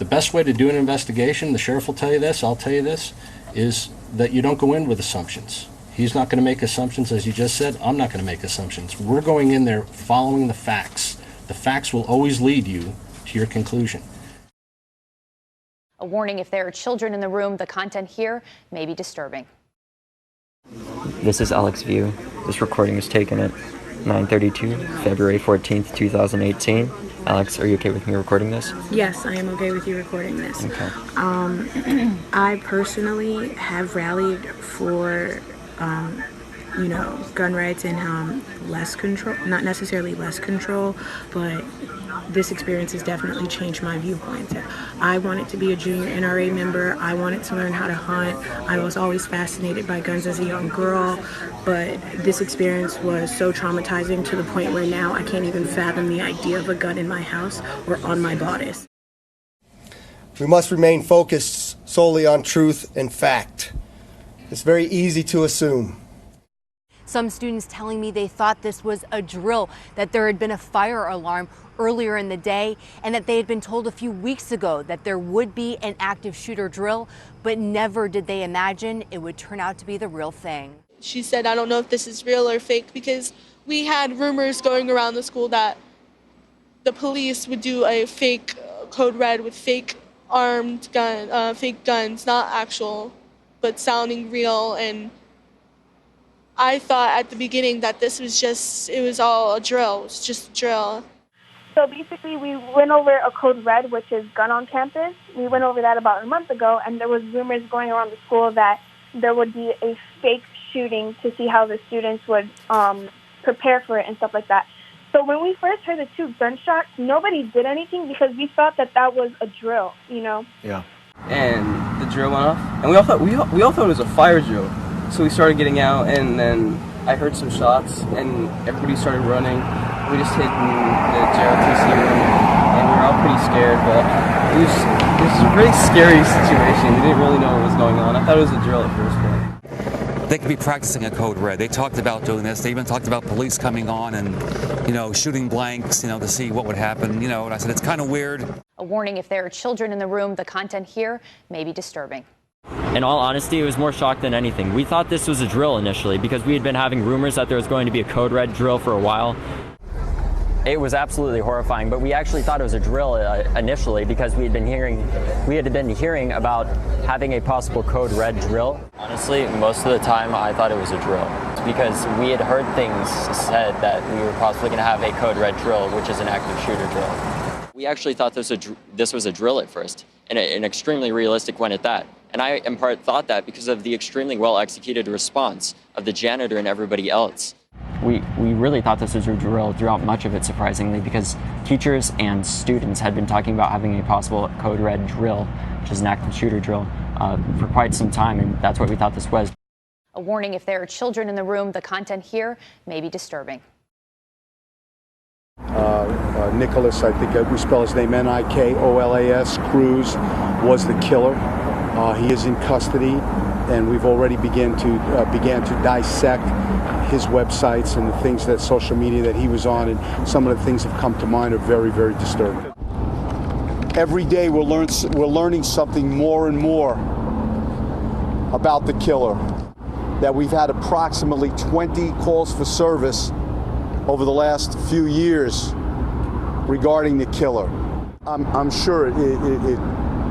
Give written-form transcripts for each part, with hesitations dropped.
The best way to do an investigation, the sheriff will tell you this, I'll tell you this, is that you don't go in with assumptions. He's not going to make assumptions, as you just said. I'm not going to make assumptions. We're going in there following the facts. The facts will always lead you to your conclusion. A warning: if there are children in the room, the content here may be disturbing. This is Alex's view. This recording was taken at 9:32, February 14th, 2018. Alex, are you okay with me recording this? Yes, I am okay with you recording this. Okay. I personally have rallied for, gun rights and less control, not necessarily less control, but this experience has definitely changed my viewpoints. I wanted to be a junior NRA member. I wanted to learn how to hunt. I was always fascinated by guns as a young girl, but this experience was so traumatizing to the point where now I can't even fathom the idea of a gun in my house or on my bodice. We must remain focused solely on truth and fact. It's very easy to assume. Some students telling me they thought this was a drill, that there had been a fire alarm earlier in the day, and that they had been told a few weeks ago that there would be an active shooter drill, but never did they imagine it would turn out to be the real thing. She said, I don't know if this is real or fake, because we had rumors going around the school that the police would do a fake code red with fake fake guns, not actual, but sounding real. And I thought at the beginning that this was it was all a drill. It was just a drill. So basically we went over a code red, which is gun on campus. We went over that about a month ago, and there was rumors going around the school that there would be a fake shooting to see how the students would prepare for it and stuff like that. So when we first heard the 2 gunshots, nobody did anything because we thought that was a drill, Yeah. And the drill went off, and we all thought it was a fire drill. So we started getting out, and then I heard some shots, and everybody started running. We just hid in the JRTC room, and we were all pretty scared, but it was a really scary situation. We didn't really know what was going on. I thought it was a drill at first, but they could be practicing a code red. They talked about doing this. They even talked about police coming on and, shooting blanks, to see what would happen, and I said, it's kind of weird. A warning: if there are children in the room, the content here may be disturbing. In all honesty, it was more shock than anything. We thought this was a drill initially because we had been having rumors that there was going to be a code red drill for a while. It was absolutely horrifying, but we actually thought it was a drill initially because we had been hearing about having a possible code red drill. Honestly, most of the time I thought it was a drill because we had heard things said that we were possibly going to have a code red drill, which is an active shooter drill. We actually thought this was a drill at first, and an extremely realistic one at that. And I, in part, thought that because of the extremely well-executed response of the janitor and everybody else. We really thought this was a drill throughout much of it, surprisingly, because teachers and students had been talking about having a possible code red drill, which is an active shooter drill, for quite some time, and that's what we thought this was. A warning: if there are children in the room, the content here may be disturbing. Nikolas, I think we spell his name Nikolas, Cruz, was the killer. He is in custody, and we've already began to dissect his websites and the things that social media that he was on, and some of the things that have come to mind are very, very disturbing. Every day we're learning something more and more about the killer. That we've had approximately 20 calls for service over the last few years regarding the killer. I'm sure it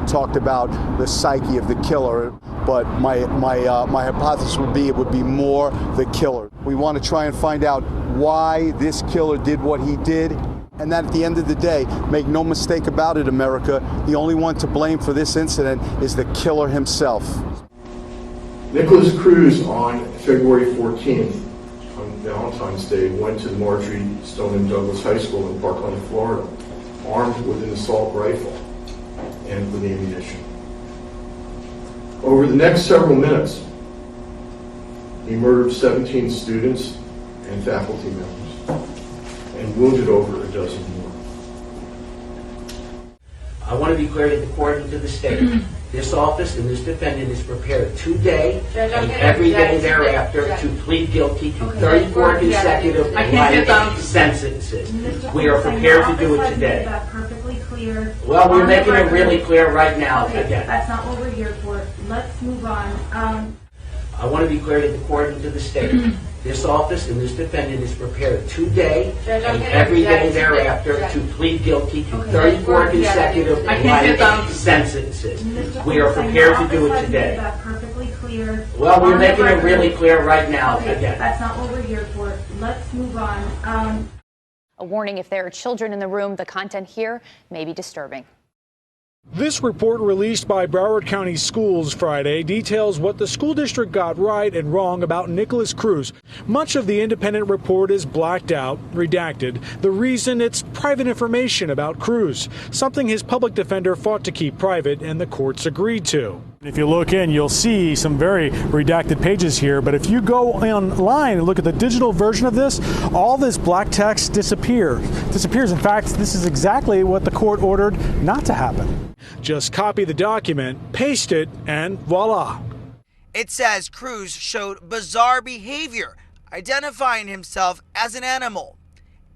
talked about the psyche of the killer, but my hypothesis would be it would be more the killer. We want to try and find out why this killer did what he did, and that at the end of the day, make no mistake about it, America, the only one to blame for this incident is the killer himself. Nikolas Cruz on February 14th, on Valentine's Day, went to Marjorie Stoneman Douglas High School in Parkland, Florida, armed with an assault rifle and with ammunition. Over the next several minutes, he murdered 17 students and faculty members and wounded over a dozen more. I want to be clear to the court and to the state. This office and this defendant is prepared today and every day thereafter to plead guilty to 34 consecutive life sentences. We are prepared to do it today. clear. Well, we're making it really clear right now. Okay, Again, that's not what we're here for. Let's move on. I want to be clear to the court and to the state. This office and this defendant is prepared today and every day thereafter to plead guilty to 34 consecutive life sentences. We are prepared to do it today. That perfectly clear. Well, we're making it really clear right now. Okay, Again, that's not what we're here for. Let's move on. A warning: if there are children in the room, the content here may be disturbing. This report released by Broward County Schools Friday details what the school district got right and wrong about Nikolas Cruz. Much of the independent report is blacked out, redacted. The reason: it's private information about Cruz, something his public defender fought to keep private and the courts agreed to. If you look in, you'll see some very redacted pages here, but if you go online and look at the digital version of this, all this black text disappears. In fact, this is exactly what the court ordered not to happen. Just copy the document, paste it, and voila. It says Cruz showed bizarre behavior, identifying himself as an animal,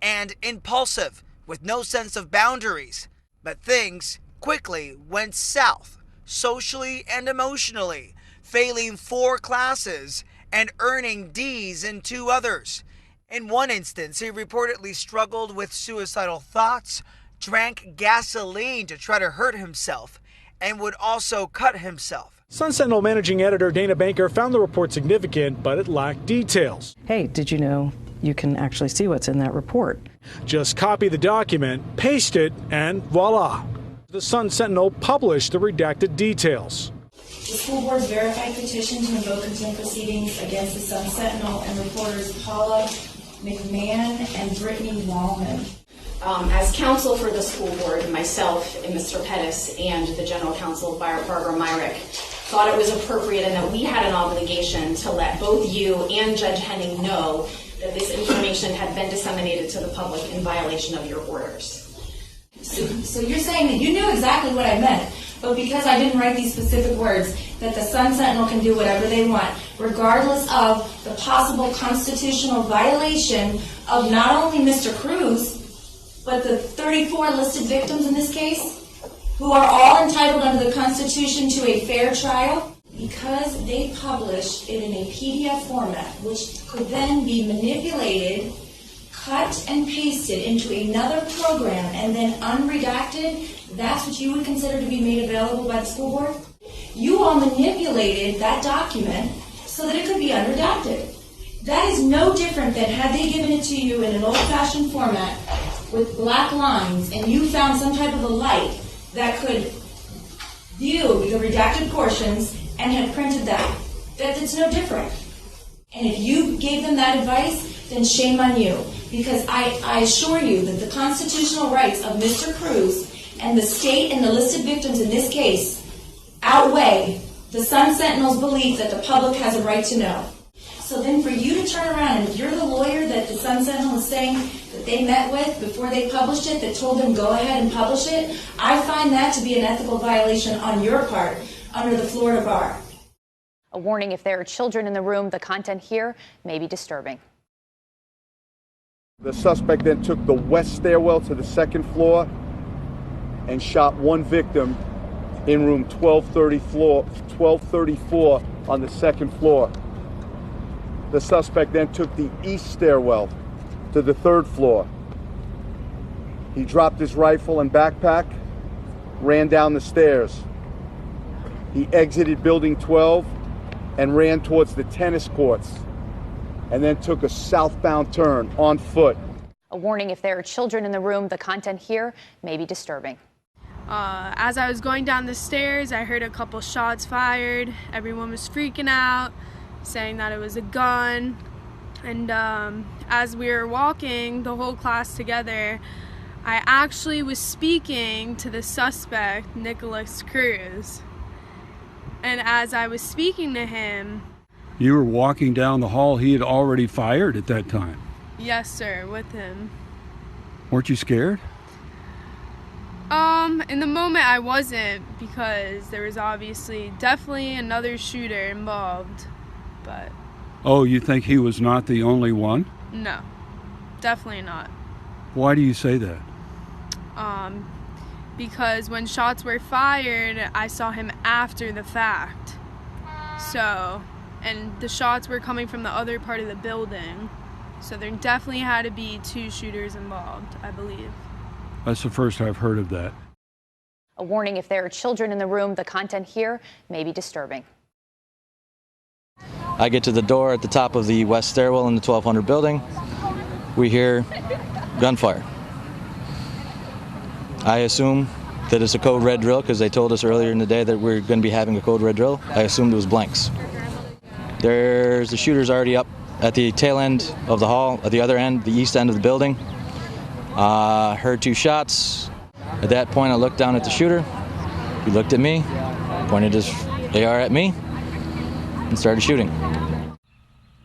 and impulsive, with no sense of boundaries. But things quickly went south, socially and emotionally, failing 4 classes and earning D's in 2 others. In one instance, he reportedly struggled with suicidal thoughts, drank gasoline to try to hurt himself, and would also cut himself. Sun Sentinel managing editor Dana Banker found the report significant, but it lacked details. Hey, did you know you can actually see what's in that report? Just copy the document, paste it, and voila. The Sun Sentinel published the redacted details. The school board's verified petition to invoke contempt proceedings against the Sun Sentinel and reporters Paula McMahon and Brittany Wallman. As counsel for the school board, myself and Mr. Pettis and the general counsel, Barbara Myrick, thought it was appropriate and that we had an obligation to let both you and Judge Henning know that this information had been disseminated to the public in violation of your orders. So you're saying that you knew exactly what I meant, but because I didn't write these specific words, that the Sun Sentinel can do whatever they want, regardless of the possible constitutional violation of not only Mr. Cruz, but the 34 listed victims in this case, who are all entitled under the Constitution to a fair trial, because they publish it in a PDF format, which could then be manipulated, cut and pasted into another program, and then unredacted. That's what you would consider to be made available by the school board? You all manipulated that document so that it could be unredacted. That is no different than had they given it to you in an old-fashioned format with black lines, and you found some type of a light that could view the redacted portions and had printed that. It's no different. And if you gave them that advice, then shame on you. Because I assure you that the constitutional rights of Mr. Cruz and the state and the listed victims in this case outweigh the Sun Sentinel's belief that the public has a right to know. So then for you to turn around, and if you're the lawyer that the Sun Sentinel is saying that they met with before they published it, that told them go ahead and publish it, I find that to be an ethical violation on your part under the Florida bar. A warning: if there are children in the room, the content here may be disturbing. The suspect then took the west stairwell to the 2nd floor and shot one victim in room 1234 on the 2nd floor. The suspect then took the east stairwell to the 3rd floor. He dropped his rifle and backpack, ran down the stairs. He exited building 12 and ran towards the tennis courts, and then took a southbound turn on foot. A warning: if there are children in the room, the content here may be disturbing. As I was going down the stairs, I heard a couple shots fired. Everyone was freaking out, saying that it was a gun. And as we were walking, the whole class together, I actually was speaking to the suspect, Nikolas Cruz. And as I was speaking to him... You were walking down the hall. He had already fired at that time. Yes, sir, with him. Weren't you scared? In the moment I wasn't, because there was obviously definitely another shooter involved, but... Oh, you think he was not the only one? No, definitely not. Why do you say that? because when shots were fired, I saw him after the fact. So, and the shots were coming from the other part of the building. So there definitely had to be 2 shooters involved, I believe. That's the first I've heard of that. A warning: if there are children in the room, the content here may be disturbing. I get to the door at the top of the west stairwell in the 1200 building. We hear gunfire. I assume that it's a code red drill because they told us earlier in the day that we're going to be having a code red drill. I assumed it was blanks. There's the shooters already up at the tail end of the hall, at the other end, the east end of the building. Heard 2 shots. At that point, I looked down at the shooter. He looked at me, pointed his AR at me, and started shooting.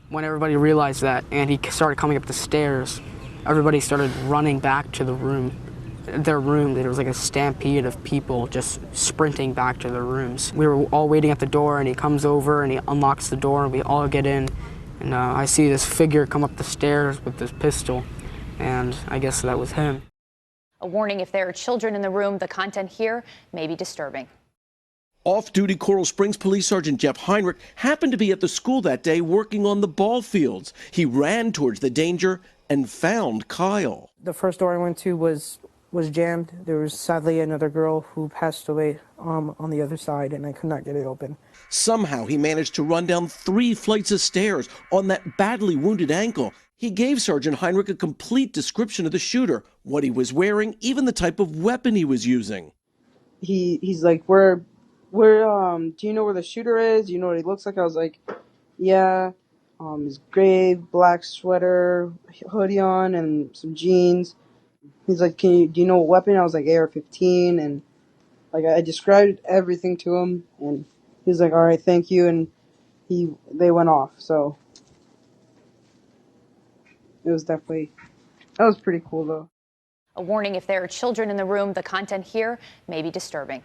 When everybody realized that and he started coming up the stairs, everybody started running back to their room. There was like a stampede of people just sprinting back to their rooms. We were all waiting at the door, and he comes over and he unlocks the door, and we all get in. And I see this figure come up the stairs with this pistol, and I guess that was him. A warning: if there are children in the room, the content here may be disturbing. Off-duty Coral Springs Police Sergeant Jeff Heinrich happened to be at the school that day working on the ball fields. He ran towards the danger and found Kyle. The first door I went to was jammed. There was sadly another girl who passed away on the other side, and I could not get it open. Somehow he managed to run down 3 flights of stairs on that badly wounded ankle. He gave Sergeant Heinrich a complete description of the shooter, what he was wearing, even the type of weapon he was using. He's like, where do you know where the shooter is? Do you know what he looks like? I was like, yeah. His gray black sweater, hoodie on, and some jeans. He's like, do you know what weapon? I was like, AR-15, and like I described everything to him, and he was like, all right, thank you, and they went off. So it was that was pretty cool though. A warning: if there are children in the room, the content here may be disturbing.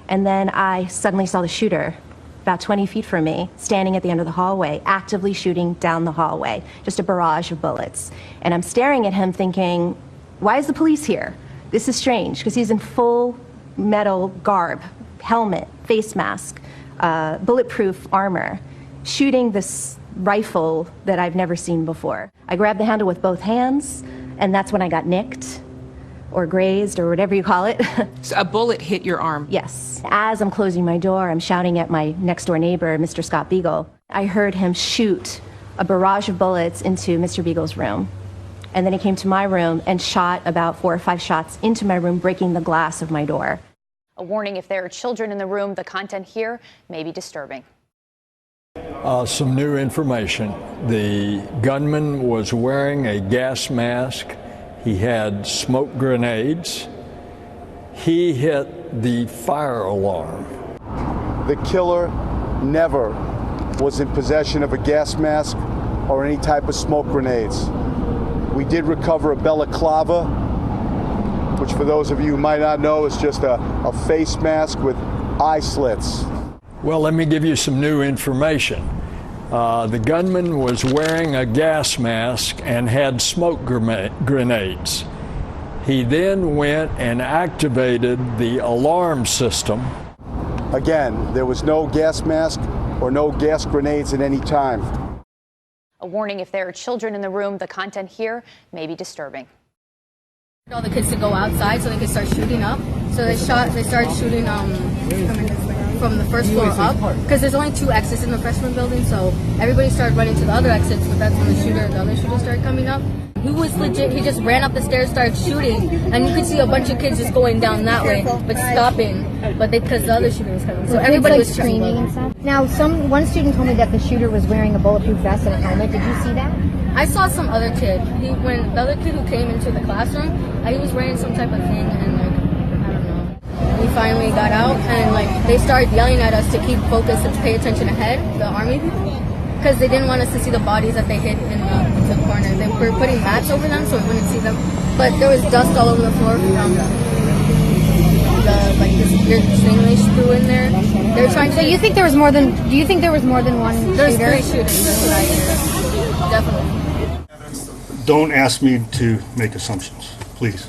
And then I suddenly saw the shooter about 20 feet from me, standing at the end of the hallway, actively shooting down the hallway, just a barrage of bullets. And I'm staring at him thinking, why is the police here? This is strange, because he's in full metal garb, helmet, face mask, bulletproof armor, shooting this rifle that I've never seen before. I grabbed the handle with both hands, and that's when I got nicked, or grazed, or whatever you call it. So a bullet hit your arm? Yes. As I'm closing my door, I'm shouting at my next door neighbor, Mr. Scott Beagle. I heard him shoot a barrage of bullets into Mr. Beagle's room. And then he came to my room and shot about 4 or 5 shots into my room, breaking the glass of my door. A warning: if there are children in the room, the content here may be disturbing. Some new information. The gunman was wearing a gas mask. He had smoke grenades. He hit the fire alarm. The killer never was in possession of a gas mask or any type of smoke grenades. We did recover a balaclava, which for those of you who might not know is just a face mask with eye slits. Well, let me give you some new information. The gunman was wearing a gas mask and had smoke grenades. He then went and activated the alarm system. Again, there was no gas mask or no gas grenades at any time. A warning: if there are children in the room, the content here may be disturbing. All the kids to go outside so they could start shooting up. So they started shooting from the first floor up, because there's only 2 exits in the freshman building, so everybody started running to the other exits, but that's when the other shooter started coming up. He was legit, he just ran up the stairs, started shooting, and you could see a bunch of kids just going down that way, but stopping, but because the other shooter was coming. So everybody was screaming and stuff. Now, one student told me that the shooter was wearing a bulletproof vest and a helmet. Did you see that? I saw some other kid. When the other kid who came into the classroom, he was wearing some type of thing, and I don't know. We finally got out, and they started yelling at us to keep focused and pay attention ahead, the army people, because they didn't want us to see the bodies that they hid into the corner. They were putting mats over them so we wouldn't see them, but there was dust all over the floor from this weird thing they threw in there. They were trying to. So you think there was more than? Do you think there was more than one shooter? There's 3 shooters. That's what I hear. Definitely. Don't ask me to make assumptions, please.